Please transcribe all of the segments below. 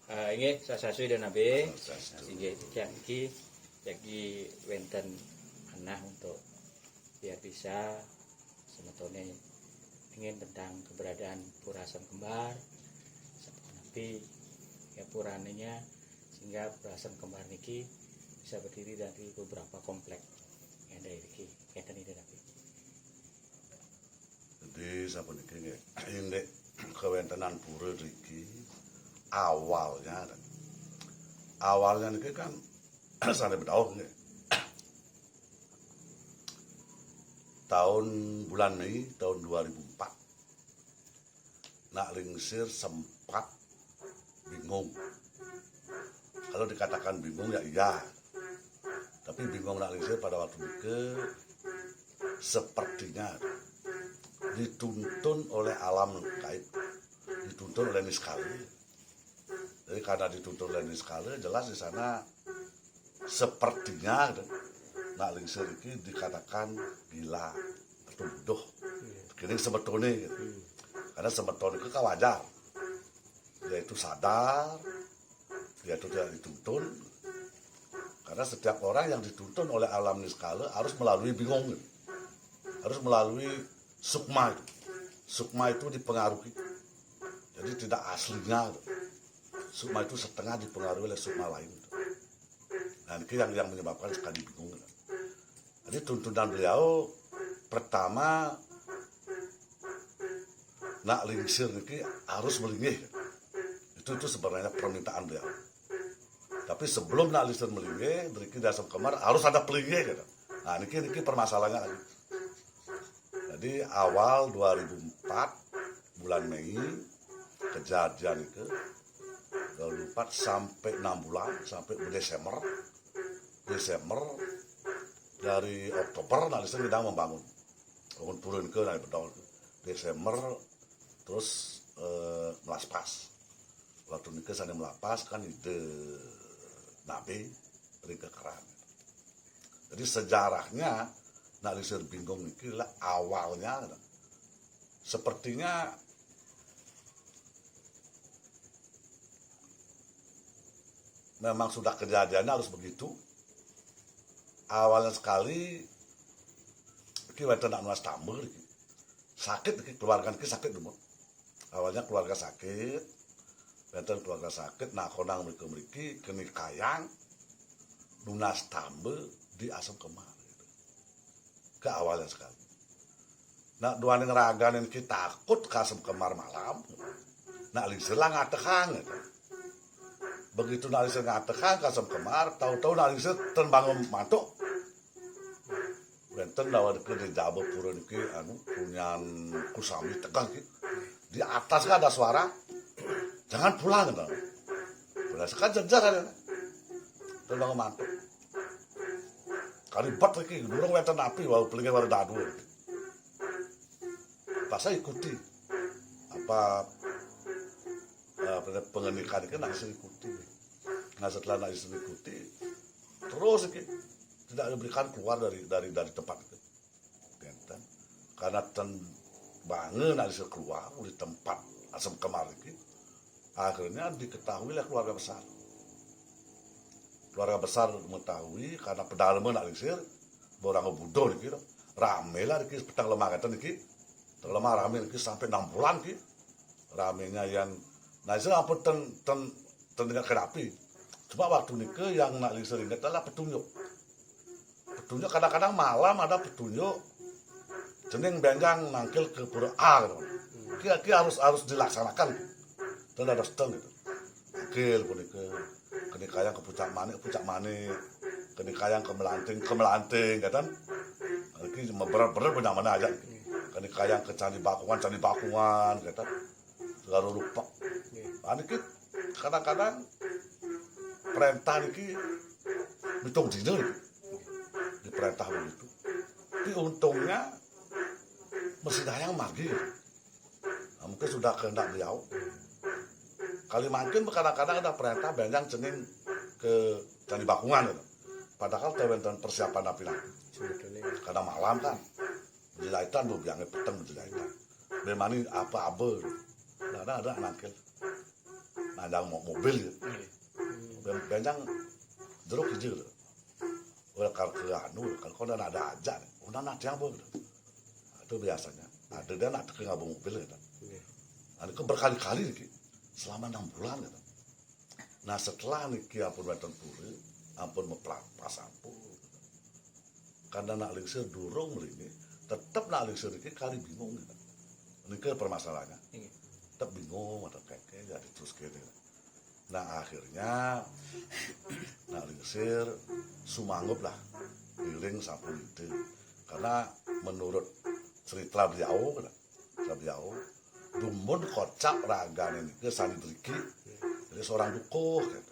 Inggih sasasui dan nabe. Swastiastu. Inggih iki jadi wenten anak untuk biar bisa semetone ingin tentang keberadaan Pura Asam Kembar tapi ya purananya sehingga Pura Asam Kembar niki bisa berdiri dari beberapa komplek yang dari iki kaitan ini tapi Jadi sapuniki nggih indek kewentenan pura iki awalnya niki kan sampai bertahun nggih. Tahun bulan Mei tahun 2004 nak lingsir sempat bingung. Kalau dikatakan bingung ya iya. Tapi bingung nak lingsir pada waktu itu sepertinya dituntun oleh alam gaib, dituntun oleh Niskala. Jadi karena dituntun oleh Niskala, jelas di sana sepertinya nak lingsir ini dikatakan gila, tertuduh. Begini sebetulnya, gitu. Karena sebetulnya itu kan wajar, yaitu sadar, yaitu tidak dituntun. Karena setiap orang yang dituntun oleh alam Niskala harus melalui bingung, gitu. Harus melalui sukma itu. Sukma itu dipengaruhi. Jadi tidak aslinya. Sukma itu setengah dipengaruhi oleh sukma lain. Nah ini yang menyebabkan sekali bingung. Jadi tuntunan beliau pertama nak lingsir ini harus melinggih. Itu sebenarnya permintaan beliau. Tapi sebelum nak lingsir melinggih, dari Asam Kembar harus ada pelinggih. Gitu. Nah ini permasalahannya lagi. Jadi awal 2004 bulan Mei kejadian itu 2004 sampai 6 bulan sampai Desember dari Oktober nanti sedang membangun turun ke dari betul Desember terus melaspas waktu nikah saya melapas kan ide nabi beri kekeran. Jadi sejarahnya nak lisir bingung ini lah awalnya sepertinya memang sudah kejadiannya harus begitu. Awalnya sekali kita nak nuas tambah sakit keluarga kita sakit dulu. Awalnya keluarga sakit, benten keluarga sakit, nah konang mereka kini kayang lunas tambah di Asam Kembar. Ke awalnya sekali. Nah, dua ngeragan kita takut ke Asam Kembar malam. Nak lingsir lah ngatekan. Begitu nak lingsir ngatekan ke Asam Kembar, tahu-tahu nak lingsir terbangun mantuk. Benten dawa deket di Jabo Pura niki punya kusami tegang gitu. Di atas kan ada suara, jangan pulang gitu. Udah sekarang jejar ada. Terbangun mantuk. Kalibat lagi, durung wenten api, walau pelingnya baru dadu. Pas saya ikuti, pengenikan itu nasi ikuti. Nah setelah nasi ikuti, terus tidak diberikan keluar dari tempat itu. Karena bangun nasi keluar di tempat Asam Kembar itu, akhirnya diketahui oleh keluarga besar. Keluarga besar mengetahui karena pedalaman nak lingsir, orang ngebudo niki, rame lah niki petang lemah kata niki, lemah rame niki sampai 6 bulan niki, ramenya yang, nah itu apa tidak kerapi, cuma waktu niki yang nak lingsir ini adalah petunjuk kadang-kadang malam ada petunjuk, jeneng benggang nangkil ke Pura A, gitu. harus dilaksanakan, dan ada seteng gitu, nangkil pun niki. Kini kayang ke puncak manik, kini kayang ke melanting, kan? Ini bener punya mana aja. Kini kayang ke candi bakungan, kan? Lalu lupa. Ini kadang-kadang perintah ini hitung dina di perintah begitu. Tapi untungnya mesin dayang magi. Nah, mungkin sudah kehendak beliau. Kalimantan kadang-kadang ada perintah benjang cening ke Candi Bakungan gitu. Padahal tewenten persiapan api-api. Karena malam kan menjelaitan bu biangnya peteng menjelaitan. Bemani apa-apa. Ada nangkil. Nah andang mau mobil gitu. Benjang jeruk hiji gitu. Udah kalau ke anu, kalau ada aja, udah nanti apa gitu. Itu biasanya. Ada dia nak ke ngabung mobil gitu. Nah, itu berkali-kali nih, selama 6 bulan gitu. Nah setelah niki ampun wonten puri, ampun meprapas ampun. Karena nak lingsir durung mriki, tetep nak lingsir iki kali bingung gitu. Niki permasalahannya. Tetep bingung atau keke jadi terus kene. Nah akhirnya nak lingsir sumanggup lah giling sampun itu. Karena menurut cerita beliau, dumun kocak ragane niki sanidriki. Jadi seorang dukuh gitu.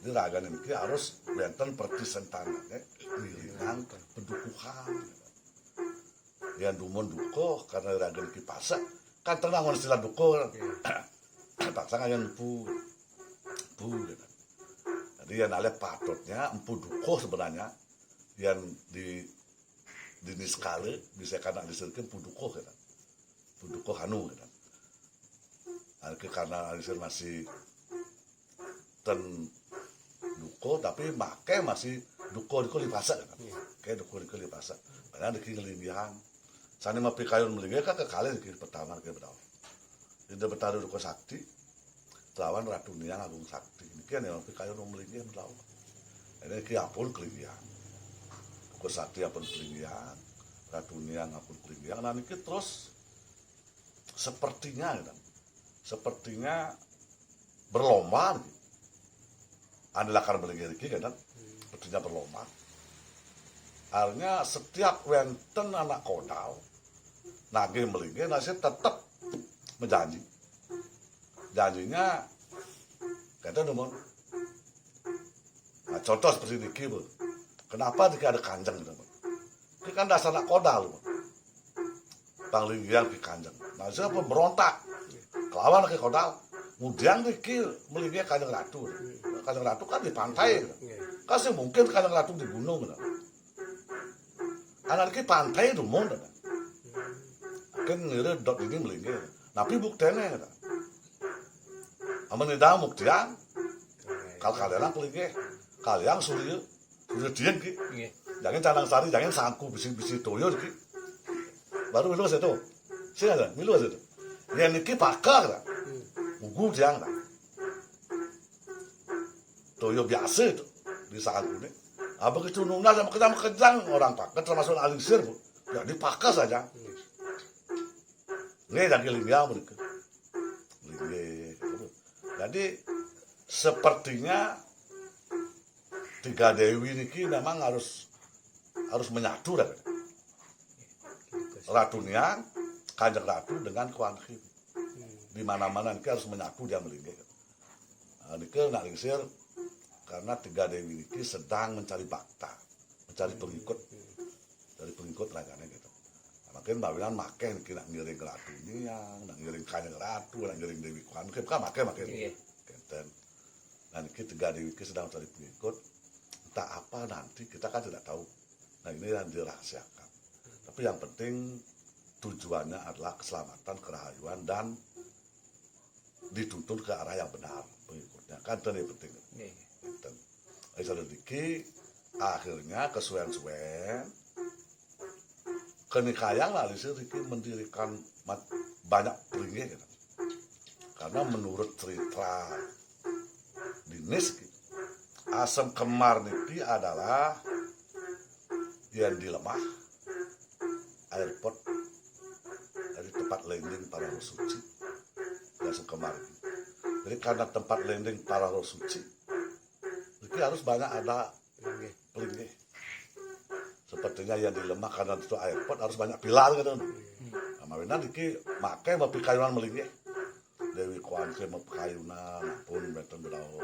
Jadi ragane niki harus wonten pertisentanane ngiringan pendukuhan gitu. Yang dumun dukuh karena ragane niki pasak kan tenang mun istilah dukuh. Paksa kan empu gitu. Jadi yang ale patutnya empu dukuh sebenarnya yang di niskale bisa kana disebutkan empu dukuh gitu. Empu dukuh anu gitu. Karena alisir masih ten duko tapi make masih duko lipasa kan. Kayak duko lipasa. Padahal diki ngelingihan. Sane mapi kayun melingih kan kekali diki pertama ke berau. Di betaru duko sakti. Lawan Ratu Niang Agung Sakti. Niki kan mapi kayun melingih berau. Ini ki ampun kelingihan. Duko sakti ampun kelingihan. Ratu Niang ampun kelingihan. Nah niki terus sepertinya gitu. Sepertinya berlomba gitu. Adalah karena berlagi kan, sepertinya berlomba. Akhirnya setiap wenten anak kodal, nagih melinggi, nasi tetap menjanji. Janjinya, kata teman, nah, contoh seperti ini, kenapa jika ada kanjeng gitu, ini kan dasar anak kodal, panglinggian ke kanjeng. Nah siapa berontak. Kelawan ke kodal, kemudian Riki melinggi Kanjeng Ratu. Kanjeng Ratu kan di pantai, kasih mungkin Kanjeng Ratu di gunung. Anak Riki pantai itu mau, kan ngira dot ini melinggi. Tapi buktinya, aman tidak buktian, kalau kalian melinggi, kalian sulit dieng ki, jangan canang sari, jangan sangku bisi toyo ki, baru milu itu, sih ada milu itu. Yang niki pakar lah, ugu jang lah. Toyo biasa itu di saat ini. Apa kecunungnya sama kejang orang pakar termasuk alisir bu, ya dipakai saja. Ini yang kilingnya mereka, jadi sepertinya tiga dewi niki memang harus menyatu lah. Ratu Niang, Kanjeng Ratu dengan Kuan Khim. Di mana-mana niki harus menyatu dia melinggi. Nah, niki nak lingsir karena tiga dewi niki sedang mencari bakta, mencari pengikut ragane gitu. Nah, makin bawilan make niki nak ngiring ke Ratu Niang, nak ngiring Kanjeng Ratu, nak ngiring Dewi Kuan Khim kan make kenten. Nah niki tiga dewi niki sedang mencari pengikut. Entah apa nanti kita kan tidak tahu. Nah ini yang dirahasiakan. Tapi yang penting tujuannya adalah keselamatan, kerahayuan, dan dituntun ke arah yang benar pengikutnya. Kan itu yang penting. Akhirnya kesuwen-suwen kenikayang lah Riki mendirikan banyak peringgi gitu. Karena menurut cerita dinis Asam Kemar niki adalah yang dilemah airport dari tempat landing para roh suci Asam Kemar. Jadi karena tempat landing para roh suci, itu harus banyak ada pelinggi. Sepertinya yang dilemah karena itu airport harus banyak pilar gitu. Mawina niki make mapi kayunan melinggi. Dewi Kuan Khim mapi kayunan pun benten berau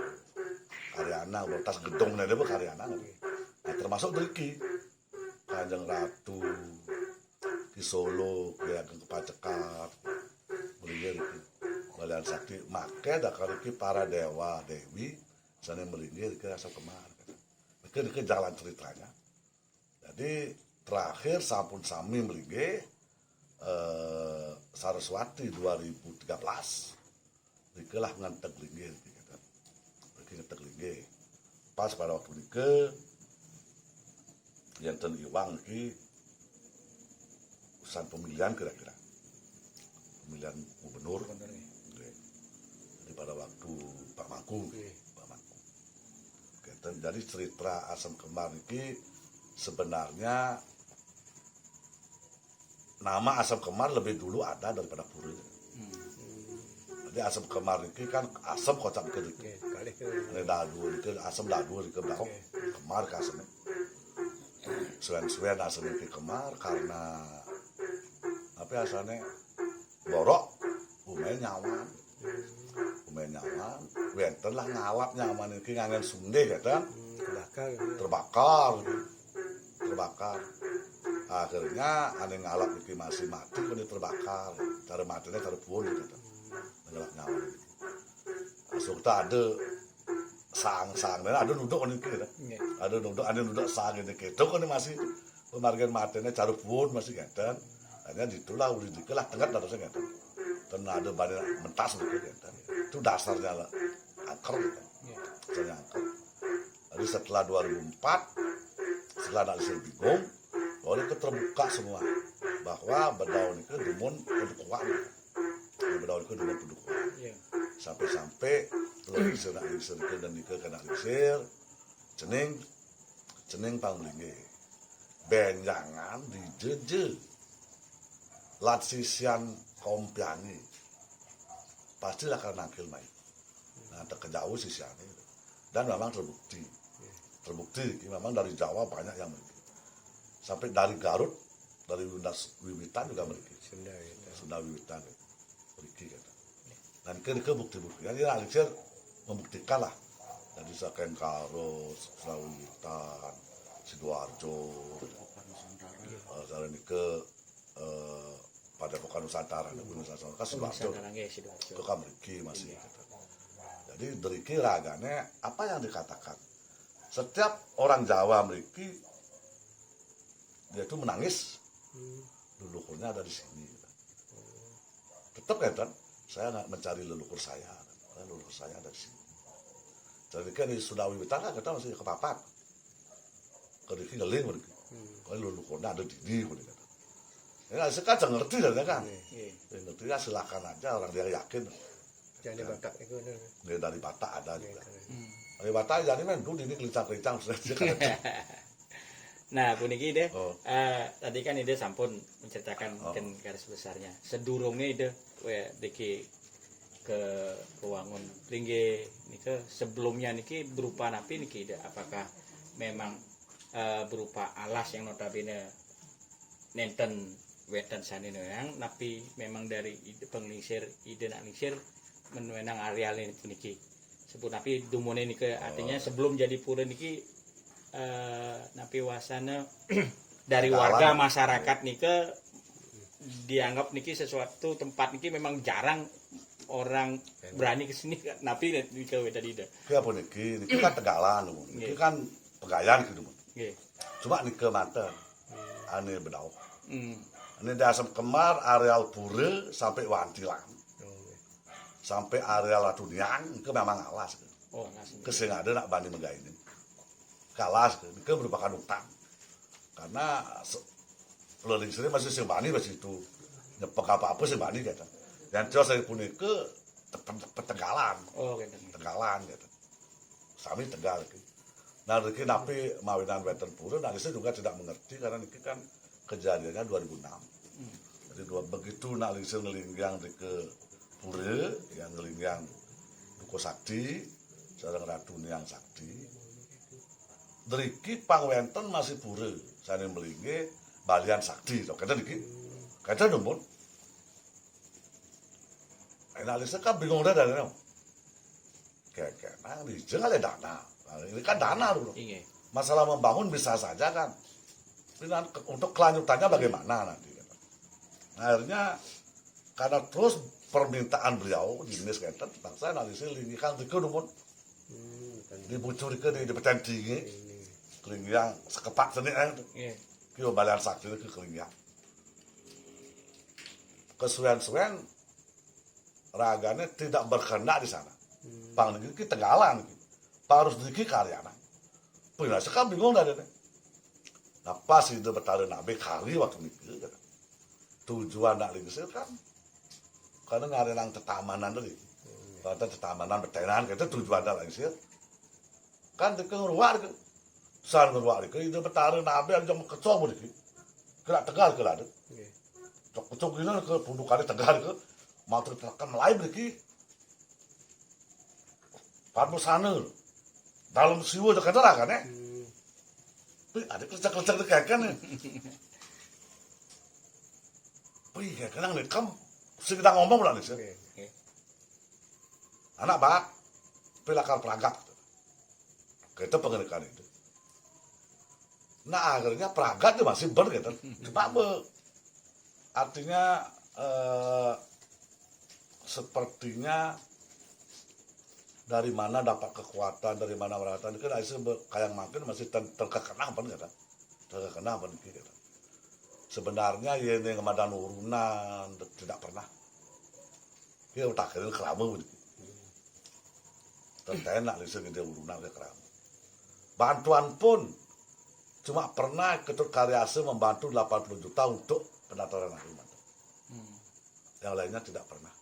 karyana tas gedung nade be karyana. Nah, termasuk Riki Kanjeng Ratu di Solo ke Pacekat melinggi Riki Balian Sakti make dakar Riki para dewa dewi sana melinggi Riki Asam Kemar. Riki jalan ceritanya. Jadi terakhir sampun sami melinggi Saraswati 2013 Dikelah ngantek linggih gitu. Pergi ngantek linggih. Pas pada waktu nike enten iwang iki urusan pemilihan kira-kira. Pemilihan gubernur. Jadi pada waktu Pak Mangku. Jadi cerita Asam Kembar ini sebenarnya nama Asam Kembar lebih dulu ada daripada Pura. Jadi Asam Kembar ini kan asam kocak ke dike. Ini dadu dike asam dadu dike belakang Kemar ke asamnya. Suen asam ini Kemar karena apa asalnya borok umay nyawan. Wenten lah ngalap nyaman iki ngangen sunde kan. Terbakar. Akhirnya ane ngalap iki masih mati kene terbakar. Cara matine cara buon gitu. Ngalap nyaman. Asuk tak ada sang-sang dan ada duduk kan iki kan. Ada duduk sang ini gitu kan masih pemargian matine cara buon masih gitu. Hanya ditulah udah dikelah tengah terusnya gitu. Dan ada banyak mentas gitu. Itu dasarnya lah angker gitu. Dasarnya angker. Jadi setelah 2004 setelah analisis bingung baru itu terbuka semua bahwa berdaun itu dumun pendukuan berdaun itu dumun pendukuan sampai telur analisir dan nikah kena analisir cening panglingi benjangan dijeje latsisian kompiani pasti akan nangkil main. Nah, terkejauh sisiannya. Dan memang terbukti, memang dari Jawa banyak yang memiliki. Sampai dari Garut, dari Wiwitan juga memiliki. Sunda Wiwitan memiliki. Dan ke bukti-bukti. Jadi analisir membuktikan lah. Jadi Saken Karo, Sunda Wiwitan, Sidoarjo, ini ke pada Pokan Nusantara, kan Sidoarjo, itu kan meriki masih. Jadi dari kiragane apa yang dikatakan, setiap orang Jawa meriki dia itu menangis, leluhurnya ada di sini. Tetap kan, saya nggak mencari leluhur saya ada di sini. Jadi kan di Sunda Wiwitan kan kita masih kepapat, kediki ngeling meriki, kalau leluhurnya ada di sini. Ya, sekarang ngerti kan? Ngerti ya silakan aja orang dia yakin. Jadi Batak itu. Dari Batak ada juga. Dari Batak jadi main dulu ini kelincang-kelincang sudah. Nah, puniki ide. Tadi kan ide sampun menceritakan mungkin garis besarnya. Sedurungnya ide diki ke Ruangun Ringge niki sebelumnya niki berupa napi niki ide apakah memang berupa alas yang notabene nenten wetan sanino yang napi memang dari ide pengelisir ide analisir menwenang areal ini puniki sebut napi dumone niki artinya sebelum jadi pura niki napi wasana dari warga masyarakat niki dianggap niki sesuatu tempat niki memang jarang orang berani ke sini napi niki tadi ide. Ki apa niki kan Tegalan niki kan Pegayan gitu. Cuma niki mata ane bedau. Ini di Asam Kembar areal Pura sampai Wantilan. Sampai areal Latuniang itu memang alas. Kesing ada nak bani mega ini. Kalas itu merupakan hutan. Karena pelering sini masih sing bani masih itu nyepek apa-apa sing bani gitu. Yang terus saya punya ke Tegalan. Tegalan gitu. Sami Tegal gitu. Nah, ini napi mawinan weten Pura, nah saya juga tidak mengerti karena ini kan kejadiannya 2006. Jadi begitu nak lisir ngelinggang ke Pura, yang ngelinggang Duko Sakti, seorang Ratu Niang Sakti. Deriki pangwenten masih Pura, saya melingge Balian Sakti. Kata diki, kata dumun. Nak lisir kan bingung dah dari mana. Kayak nah lisir ada dana. Ini kan dana dulu. Masalah membangun bisa saja kan. Untuk kelanjutannya bagaimana nanti? Akhirnya karena terus permintaan beliau di Dinas Kenten, saya analisis lini kan dike dumun dibucur ke di pecan tinggi, kelingiang sekepak seni kio Balian Sakti ke kelingiang. Kesuwen-suwen raganya tidak berkehendak di sana. Pang niki Tenggalan iki. Parus niki karyana. Pina sekali bingung dah deh. Nah pas itu bertaruh nabe kali waktu niki. Tujuan nak lingsir kan karena ngarenang tetamanan tadi. Kata tetamanan bertenan kita tujuan nak lingsir. Kan deke ngruwak deke. San ngruwak deke itu bertaruh nabe jam kecok deke. Kena Tegal ke ada. Cok-cok ini ke pundukannya Tegal ke. Mau tertekan lain deke. Parmu sana. Dalam siwa dekat kan ya. Ada kelecak-kelecak dekat kan ya. Iya, kadang nih, kamu sedang ngomong bulan sih. Anak bak, pelakar perangkap. Kita pengenakan itu. Nah akhirnya perangkat itu masih ber gitu. Kenapa? Artinya sepertinya dari mana dapat kekuatan, dari mana meratan. Kan kayak makin masih terkekena apa nih kan? Terkekena apa nih gitu. Sebenarnya ya ini kemadan urunan tidak pernah. Dia utakin keramu begitu. Tentenak lisir dia urunan ke keramu. Bantuan pun cuma pernah Ketut Karyase membantu 80 juta untuk penataran Kalimantan. Yang lainnya tidak pernah.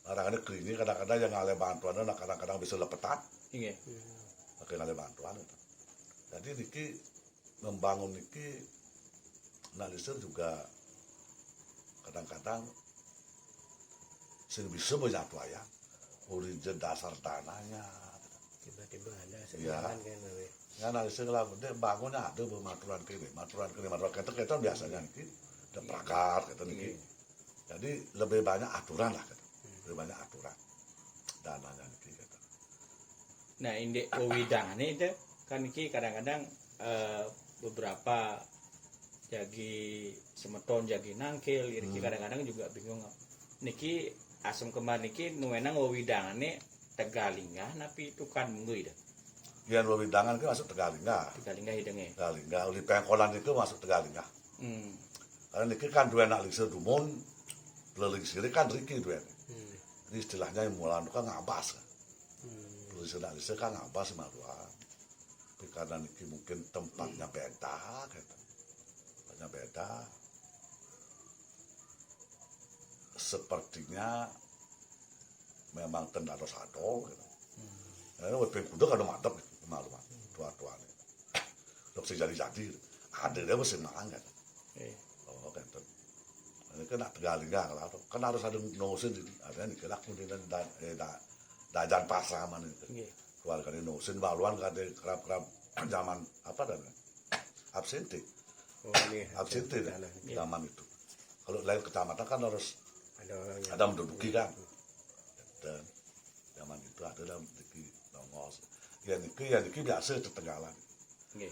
Kadang-kadang klinik, kadang-kadang yang ngalih bantuan, kadang-kadang bisa lepetan. Iya. Pakai ngalih bantuan. Jadi niki membangun niki analisir juga kadang-kadang sing bisa banyak wayang origin dasar tanahnya tiba-tiba ada sekarang kan ya analisir lah bangunnya ada maturan kini kita biasanya nih ada prakar gitu nih jadi lebih banyak aturan lah gitu. Lebih banyak aturan dananya nih gitu. Nah indek wewidangan itu kan iki kadang-kadang beberapa jagi semeton jagi nangkil iriki kadang-kadang juga bingung niki asam kembar niki nuwenang wewidangane Tegalingah napi itu kan munggu ida Yang wewidangan itu masuk Tegalingah hidenge Tegalingah uli pengkolan itu masuk Tegalingah karena niki kan dua anak lingsir dumun lingsir kan riki dua ini istilahnya yang mulan kan ngabas kan lingsir kan ngabas maluan tapi karena niki mungkin tempatnya beda gitu beda sepertinya memang tendaros ado gitu. Nah, wepeng kuda kan mantap gitu, maluan tua-tua nih. Dok jadi ada dia mesti malang kan. Oh kan. Ini kan Tegalingah lah, kan harus ada nosin ini. Ada nih kelak kemudian dajan pasaman itu. Keluarga ini nosin baluan kan ada kerap-kerap zaman apa dan absenti. Absenti zaman itu. Kalau lain kecamatan kan harus ada menduduki kan. Dan zaman itu ada dalam menduduki nongos. Ya niki biasa itu Tenggalan.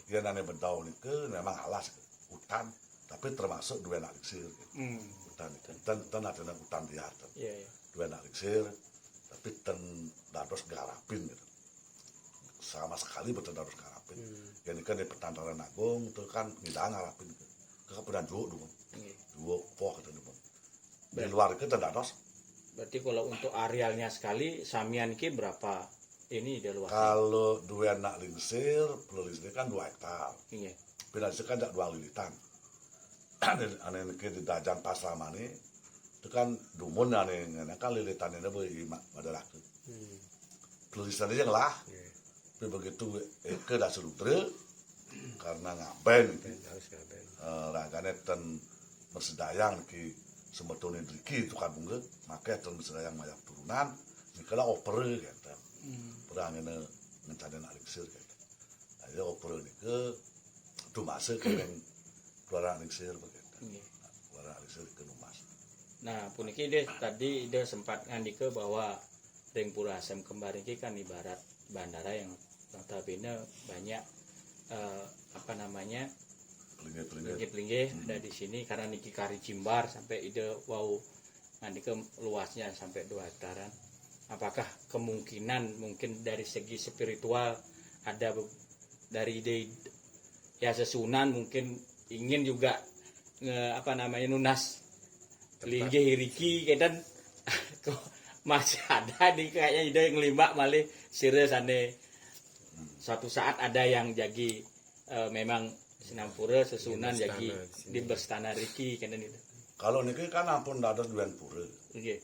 Ya nane bentau niki memang alas hutan, tapi termasuk dua anak lingsir. Hutan itu, ten ada hutan liar. Dua anak lingsir, tapi ten dados garapin gitu. Sama sekali betul dados garapin. Ya niki di Pertantaran Agung itu kan ngidang garapin. Kemudian dulu poh gitu dulu. Di luar itu terdados. Berarti kalau untuk arealnya sekali samian ki berapa ini dia luas? Kalau dua anak lingsir, lingsir kan 2 hektar. Iya. Bila kan tak 2 lilitan. Ane niki di Dajan Pasramani itu kan dumun ane kan lilitan ini boleh pada laku. Lingsir aja lah. Tapi begitu ke dah selutre karena ngaben ragane ten bersedayang ki semetone driki itu kan bunga maka ten bersedayang mayak turunan nikala opere gitu perang ini ngencana nak lingsir gitu aja opere nike tu masa ke yang keluaran lingsir begitu keluaran lingsir ke Numas. Nah puniki dia tadi dia sempat ngandike bahwa ring Pura Asam Kembar ini kan ibarat bandara yang notabene banyak pelinggih ada di sini karena niki kari Jimbar sampai ide wow nanti ke luasnya sampai 2 hektaran. Apakah kemungkinan mungkin dari segi spiritual ada dari ide ya sesunan mungkin ingin juga nunas linggih riki dan masih ada nih kayaknya ide yang lima malih serius ane. Suatu saat ada yang jadi memang Sinampura sesunan Di jadi Bestana di sini. di Bestana Riki kan itu. Kalau niki kan ampun ada duan pura. Nggih.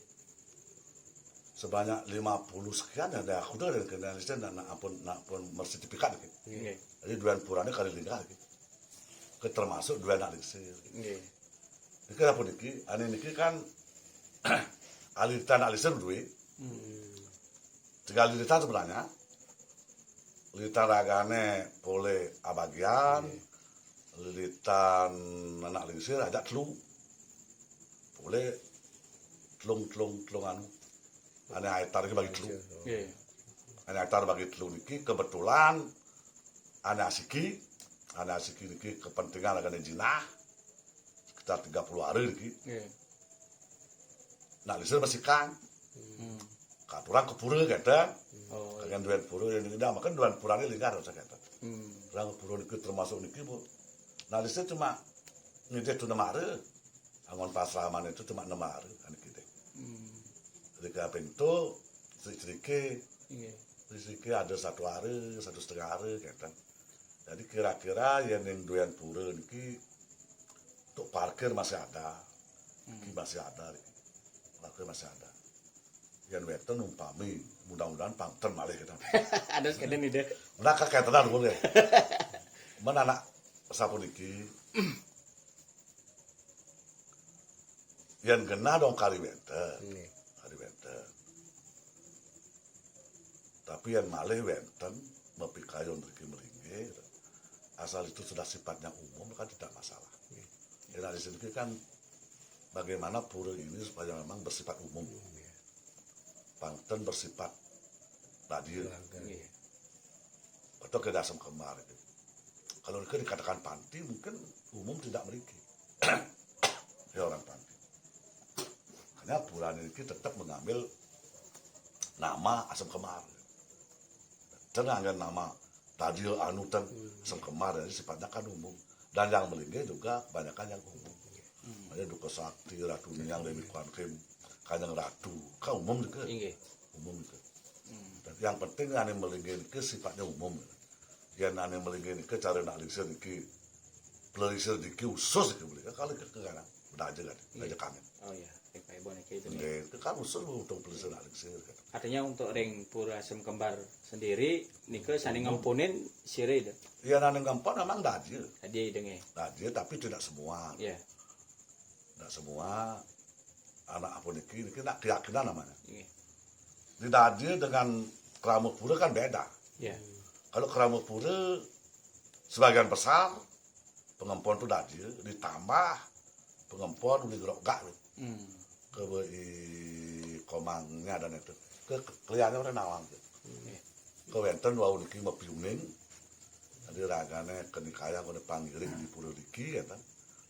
Sebanyak 50 sekian ada aku tuh dan kenalisten dan ampun bersertifikat gitu. Nggih. Jadi duan purane kali lingkar gitu. Termasuk duan alisir. Nggih. Niki apa niki? Ane niki kan alitan alisir duwe. Tiga lilitan sebenarnya. Lilitan ragane boleh abagian, lilitan anak lisir ada telung, boleh telung anu. Ane aitar iki bagi telung, Nggih. ane aitar bagi telung niki kebetulan ane asiki niki kepentingan ragane jinah sekitar 30 hari niki. Nggih. Nak lisir masih kang, Hmm. katuran kepura kadang. Oh. Kagian duan pura yang tidak makan duan purane lingkar saya kata. Hmm. Orang pura niki termasuk niki bu. Nah listnya cuma ngide tu nemare. Angon pasraman itu cuma nemare kan kita. Hmm. Jadi ke pintu sedikit Nggih. ada 1 hari, 1,5 hari kata. Jadi kira-kira yang duan pura niki untuk parkir masih ada. Niki masih ada. Parkir masih ada. Yang weton umpami mudah-mudahan pangten malih kita. Ada sekalian ide. Nah kakek tenan boleh. Mana anak sapu niki. Yang kena dong kali wenten. Nggih. Kali wenten. Tapi yang malih wenten mepikayon riki meringge. Asal itu sudah sifatnya umum kan tidak masalah. Yang di sini kan bagaimana pura ini supaya memang bersifat umum. Pangten bersifat radio. Nggih. Atau ke dasam kemar gitu. Kalau itu dikatakan panti mungkin umum tidak memiliki. Ya orang panti. Karena Puran ini tetap mengambil nama asam kemar. Tenangkan nama radio anutan asam kemar ini sifatnya kan umum. Dan yang melingge juga kebanyakan yang umum. Ada Duka Sakti, Ratu Niang, Dewi Kuan Kim, Kanjeng Ratu, kan umum juga. Nggih. Umum itu. Dan yang penting ane melingin ke sifatnya umum. Yang ane melingin ke cara nak lisir iki pelisir iki usus iki boleh. Kalau ke kan udah aja kan, aja kangen. Oh ya, kayak boneka itu. Itu kan usus untuk pelisir nak lisir kan. Artinya untuk ring pura asem kembar sendiri nika saling ngampunin sire itu. Ya ane gampang memang daje. Tadi idenge. Daje tapi tidak semua. Ya. Tidak semua anak apa niki nak keyakinan namanya. Nggih. Di daje dengan keramuk pura kan beda. Ya. Kalau keramuk pura sebagian besar pengempon itu daje ditambah pengempon udah gerok Hmm. ke komangnya dan itu ke kelihatannya orang nawang Nggih. ke wenten wau niki mepiuning jadi ragane kenikaya kone panggiring di pura niki ya kan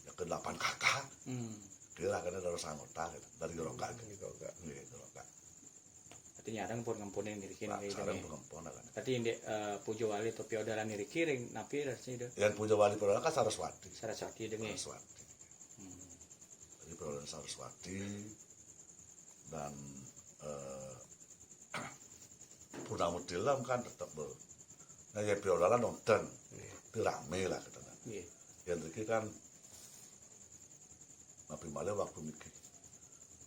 ya ke 8 kakak Hmm. kira ragane dari sanggota dari gerok Nggih, kok gak. gerok Artinya ada ngampunin diri kini kayak sareng idenge. pengempon kan Tadi indek pujo wali atau piodalan diri kiring napi rasanya itu. yang punya wali pura kan Saraswati Saraswati idenge. Saraswati jadi Pura Saraswati dan Purnama Dilam kan tetap nah ya Piodalan nonton itu rame lah katanya Nggih. yang ini kan nabi malah waktu niki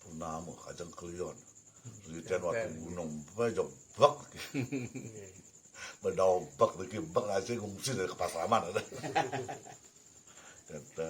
Purnama kajang kelion litian waktu gunung bejobak bedobak niki bak aja ngungsi dari ke Pasraman ada kata